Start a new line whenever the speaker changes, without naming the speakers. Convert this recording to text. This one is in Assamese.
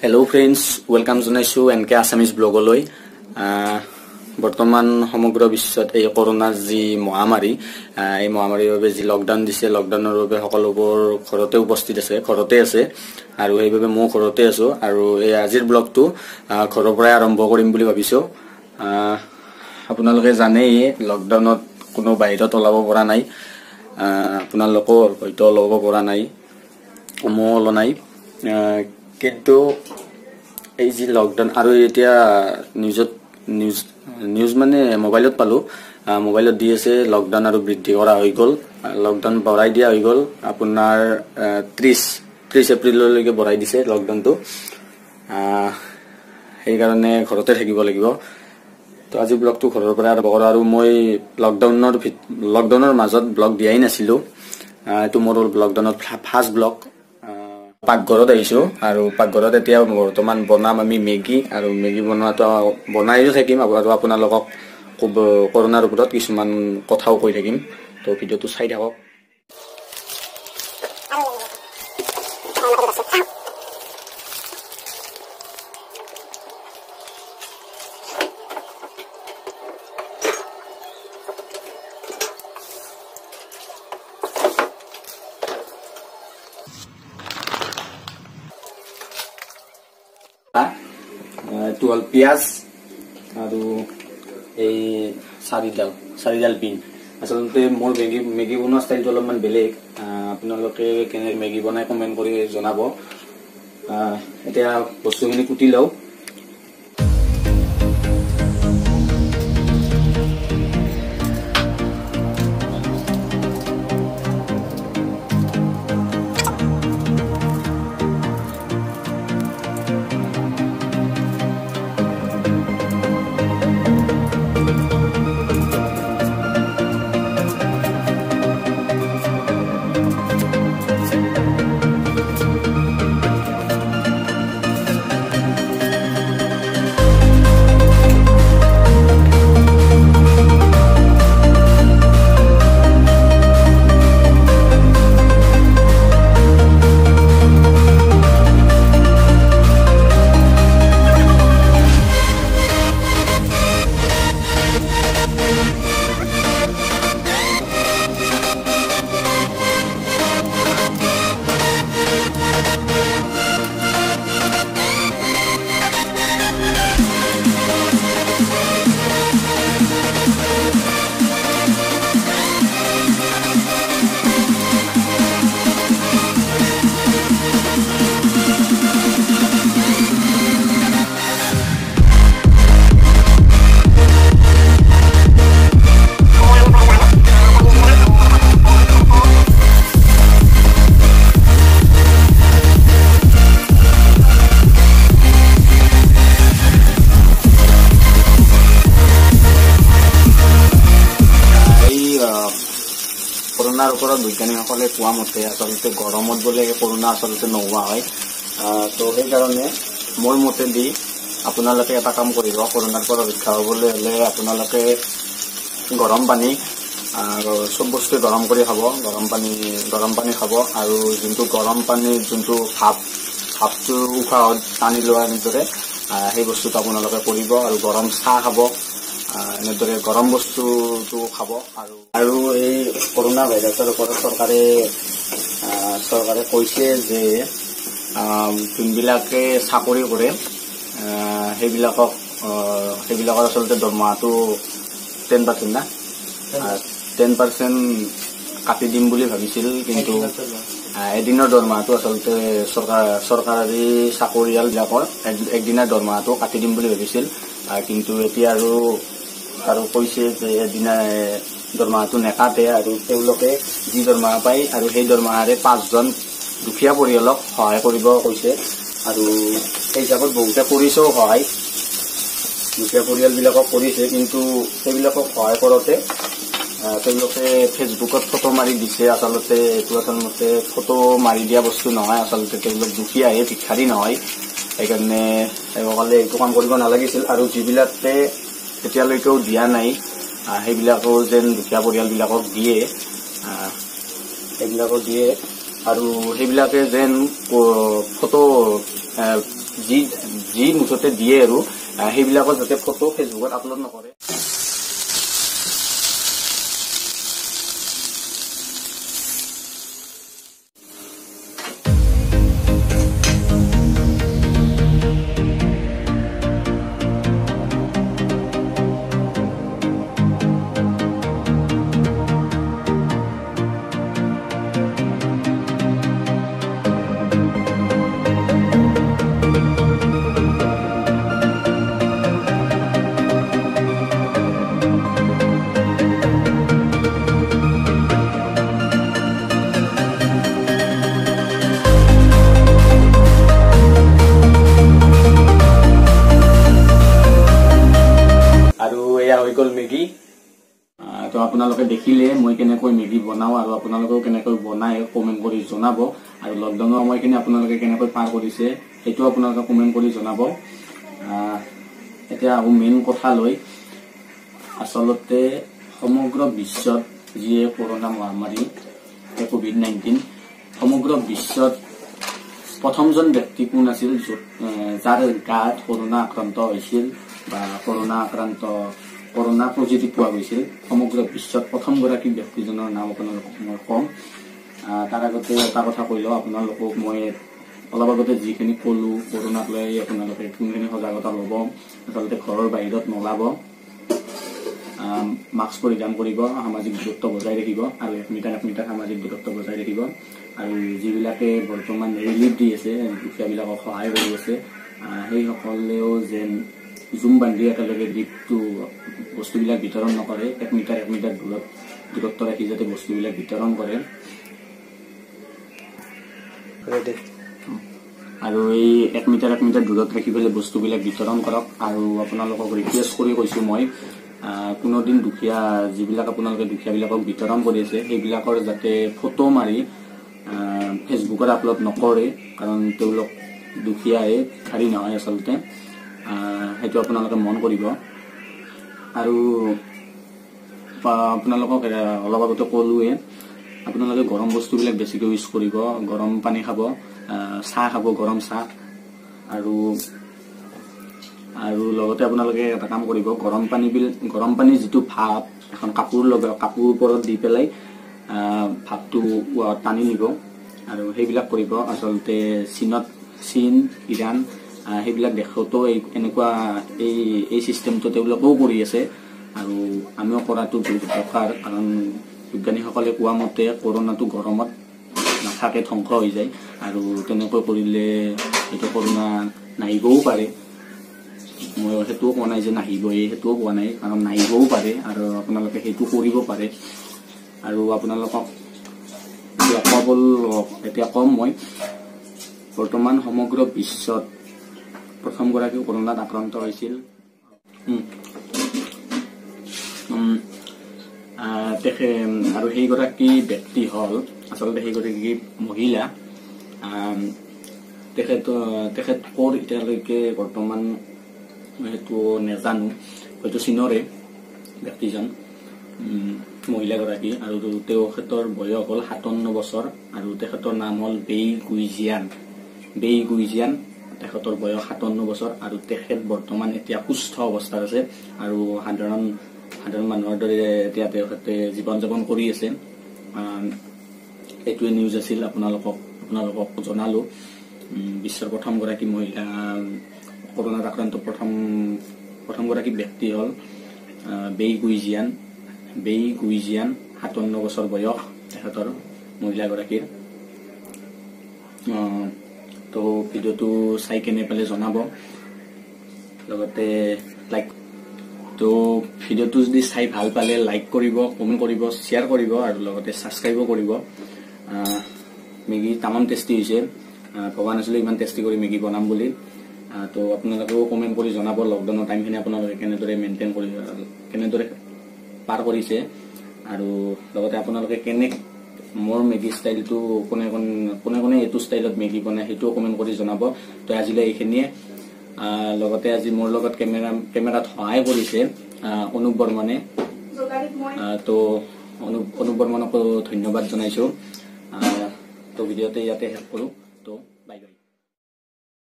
Hello friends, welcome to ASSAMESE blogoloi. বৰ্তমান সমগ্ৰ বিশ্বত এই কৰোনাৰ যি মহামাৰী এই মহামাৰীৰ বাবে যি লকডাউন দিছে লকডাউনৰ বাবে সকলোবোৰ ঘৰতে উপস্থিত আছে ঘৰতে আছে আৰু এইভাবে মই ঘৰতে আছো আৰু এই আজিৰ ব্লগটো ঘৰৰ পৰাই আৰম্ভ কৰিম বুলি ভাবিছো আপোনালোকে জানেই লকডাউনত কোনো বাহিৰত ওলাব পৰা নাই আপোনালোকৰ হয়তো ওলাব পৰা নাই মই ওলা নাই কিন্তু এই যি লকডাউন আৰু এতিয়া নিউজ মানে মোবাইলত পালো মোবাইলত দি আছে লকডাউন আৰু বৃদ্ধি কৰা হৈ গল লকডাউন বঢ়াই দিয়া হৈ গল আপোনাৰ 30 এপ্ৰিললৈকে বঢ়াই দিছে লকডাউনটো এই কাৰণে ঘৰতে থাকিব লাগিব তো আজি ব্লগটো ঘৰৰ পৰা আৰম্ভ কৰা আৰু মই লকডাউনৰ মাজত ব্লগ দিয়াই নাছিলো এটো মোৰ লকডাউনত ফাৰ্ষ্ট ব্লগ পাকঘৰত আহিছো আৰু পাকঘৰত এতিয়া বৰ্তমান বনাম আমি মেগী আৰু মেগী বনোৱাটো বনাইও থাকিম আৰু আপোনালোকক কৰোনাৰ ওপৰত কিছুমান কথাও কৈ থাকিম তো ভিডিওটো চাই থাকক টুৱেল পিয়াজ আৰু এই চাৰিডাল পিন আসলতে মোৰ মেগী বনোৱা ষ্টাইলটো অলপমান বেলেগ আপোনালোকে কেনে মেগী বনাই কমেন্ট কৰি জনাব এতিয়া বস্তুখিনি কুটি লও কৰোনাৰ ওপৰত বৈজ্ঞানিকসকলে কোৱা মতে আসলতে গৰমত গলে কৰোনা আসলতে নোহোৱা হয় তো সেই কাৰণে মোৰ মতে দি আপোনালোকে এটা কাম কৰিব কৰোনাৰ পৰা ৰক্ষা হ'বলৈ হলে আপোনালোকে গৰম পানী সব বস্তু গৰম কৰি খাব গৰম পানী খাব আৰু যোনটো গৰম পানী যোনটো ভাপটো উশাহত টানি লোৱাৰ দৰে সেই বস্তুটো আপোনালোকে কৰিব আৰু গৰম চাহ খাব এনেদৰে গৰম বস্তুটো খাব আৰু এই কৰোনা ভাইৰাছৰ ওপৰত চৰকাৰে কৈছে যে যোনবিলাকে চাকৰি কৰে সেইবিলাকৰ আচলতে দৰমহাটো 10% না 10% কাটি দিম বুলি ভাবিছিল কিন্তু এদিনৰ দৰমহাটো আচলতে চৰকাৰী চাকৰিয়াল বিলাকৰ একদিনৰ দৰমহাটো কাটি দিম বুলি ভাবিছিল কিন্তু এতিয়া আৰু কৈছে যে এদিনা দৰমহাটো নেকাটে আৰু তেওঁলোকে যি দৰমহা পায় আৰু সেই দৰমহাৰে 5জন দুখীয়া পৰিয়ালক সহায় কৰিব কৈছে আৰু এই হিচাপত বহুতে কৰিছেও সহায় দুখীয়া পৰিয়ালবিলাকক কৰিছে কিন্তু সেইবিলাকক সহায় কৰোতে তেওঁলোকে ফেচবুকত ফটো মাৰি দিছে আসলতে এইটো আচলতে ফটো মাৰি দিয়া বস্তু নহয় আসলতে তেওঁলোক দুখীয়াহে ভিক্ষাৰী নহয় সেইকাৰণে সকলে এইটো কাম কৰিব নালাগিছিল আৰু যিবিলাকে এতিয়ালৈকেও দিয়া নাই সেইবিলাকো যেন দুখীয়া পৰিয়ালবিলাকক দিয়ে সেইবিলাকক দিয়ে আৰু সেইবিলাকে যেন ফটো যি মুঠতে দিয়ে আৰু সেইবিলাকৰ যাতে ফটো ফেচবুকত আপলোড নকৰে। মেগি তো আপোনালোকে দেখিলে মই কেনেকৈ মেগি বনাও আৰু আপোনালোকেও কেনেকৈ বনাই কমেন্ট কৰি জনাব আৰু লকডাউনৰ সময়খিনি আপোনালোকে কেনেকৈ পাৰ কৰিছে সেইটো আপোনালোকে কমেন্ট কৰি জনাব। এতিয়া মেইন কথা লৈ আসলতে সমগ্ৰ বিশ্বত যি কৰোনা মহামাৰী কোভিড-19 সমগ্ৰ বিশ্বত প্ৰথমজন ব্যক্তি কোন আছিল যাৰ গাত কৰোনা আক্ৰান্ত হৈছিল বা কৰোনা পজিটিভ পোৱা গৈছিল। সমগ্ৰ বিশ্বত প্ৰথমগৰাকী ব্যক্তিজনৰ নাম আপোনালোকক মই কম। তাৰ আগতে এটা কথা কৈ লওঁ, আপোনালোকক মই অলপ আগতে যিখিনি ক'লো কৰোনাক লৈ আপোনালোকে কোনখিনি সজাগতা ল'ব, আচলতে ঘৰৰ বাহিৰত নোলাব, মাস্ক পৰিধান কৰিব, সামাজিক দূৰত্ব বজাই ৰাখিব আৰু 1 মিটাৰ সামাজিক দূৰত্ব বজাই ৰাখিব। আৰু যিবিলাকে বৰ্তমান ৰিলিফ দি আছে, দুখীয়াবিলাকক সহায় কৰি আছে, সেইসকলেও যেন জুম বান্ধি একেলগে ৰিলিফটো বস্তুবিলাক বিতৰণ নকৰে, 1 মিটাৰ দূৰত্ব ৰাখি যাতে বস্তুবিলাক বিতৰণ কৰে। আৰু এই 1 মিটাৰ দূৰত ৰাখি পেলাই বস্তুবিলাক বিতৰণ কৰক। আৰু আপোনালোকক ৰিকুৱেষ্ট কৰি কৈছো মই, কোনোদিন দুখীয়া যিবিলাক আপোনালোকে দুখীয়াবিলাকক বিতৰণ কৰি আছে সেইবিলাকৰ যাতে ফটো মাৰি ফেচবুকত আপলোড নকৰে, কাৰণ তেওঁলোক দুখীয়াই ভিখাৰী নহয় আচলতে, সেইটো আপোনালোকে মন কৰিব। আৰু আপোনালোকক অলপ আগতে ক'লোৱে, আপোনালোকে গৰম বস্তুবিলাক বেছিকৈ ইউজ কৰিব, গৰম পানী খাব, চাহ খাব, গৰম চাহ। আৰু লগতে আপোনালোকে এটা কাম কৰিব, গৰম পানী যিটো ভাপ এখন কাপোৰ ওপৰত দি পেলাই ভাপটো টানি নিব আৰু সেইবিলাক কৰিব। আচলতে চীন, ইৰাণ সেইবিলাক দেশতো এনেকুৱা এই চিষ্টেমটো তেওঁলোকেও কৰি আছে আৰু আমিও কৰাটো বহুত দৰকাৰ, কাৰণ বিজ্ঞানীসকলে কোৱা মতে কৰোনাটো গৰমত নাথাকে, ধ্বংস হৈ যায়। আৰু তেনেকৈ কৰিলে এইটো কৰোনা নাহিবও পাৰে। মই সেইটোও কোৱা নাই যে নাহিবই, সেইটোও কোৱা নাই, কাৰণ নাহিবও পাৰে আৰু আপোনালোকে সেইটো কৰিব পাৰে। আৰু আপোনালোকক এতিয়া কম মই, বৰ্তমান সমগ্ৰ বিশ্বত প্ৰথমগৰাকী কৰোনাত আক্ৰান্ত হৈছিল আৰু সেইগৰাকী ব্যক্তি হ'ল আচলতে সেইগৰাকী মহিলা। তেখেত ক'ৰ এতিয়ালৈকে বৰ্তমান সেইটো নাজানো, হয়তো চীনৰে ব্যক্তিজন, মহিলাগৰাকী। আৰু তেখেতৰ বয়স হ'ল 57 বছৰ আৰু তেখেতৰ নাম হ'ল বেই গুইজিয়ান। তেখেতৰ বয়স 57 বছৰ আৰু তেখেত বৰ্তমান এতিয়া সুস্থ অৱস্থাত আছে আৰু সাধাৰণ মানুহৰ দৰে এতিয়া তেখেতে জীৱন যাপন কৰি আছে। এইটোৱে নিউজ আছিল, আপোনালোকক জনালো। বিশ্বৰ প্ৰথমগৰাকী মহিলা কৰোনাত আক্ৰান্ত প্ৰথমগৰাকী ব্যক্তি হ'ল বেই গুইজিয়ান, 57 বছৰ বয়স তেখেতৰ মহিলাগৰাকীৰ। তো ভিডিঅ'টো চাই কেনে পেলাই জনাব, লগতে তো ভিডিঅ'টো যদি চাই ভাল পালে লাইক কৰিব, কমেণ্ট কৰিব, শ্বেয়াৰ কৰিব আৰু লগতে ছাবস্ক্ৰাইবো কৰিব। মেগী তামাম টেষ্টি হৈছে, ভবা নাছিলো ইমান টেষ্টি কৰি মেগী বনাম বুলি। তো আপোনালোকেও কমেণ্ট কৰি জনাব লকডাউনৰ টাইমখিনি আপোনালোকে কেনেদৰে পাৰ কৰিছে আৰু লগতে আপোনালোকে মোৰ মেগী ষ্টাইলটো কোনে এইটো ষ্টাইলত মেগী বনায় সেইটোও কমেণ্ট কৰি জনাব। তো আজিলৈ এইখিনিয়ে। লগতে আজি মোৰ লগত কেমেৰাত সহায় কৰিছে অনুপ বৰ্মনে। তো অনুপ বৰ্মনকো ধন্যবাদ জনাইছো। তো ভিডিঅ'তে ইয়াতে শেষ কৰোঁ।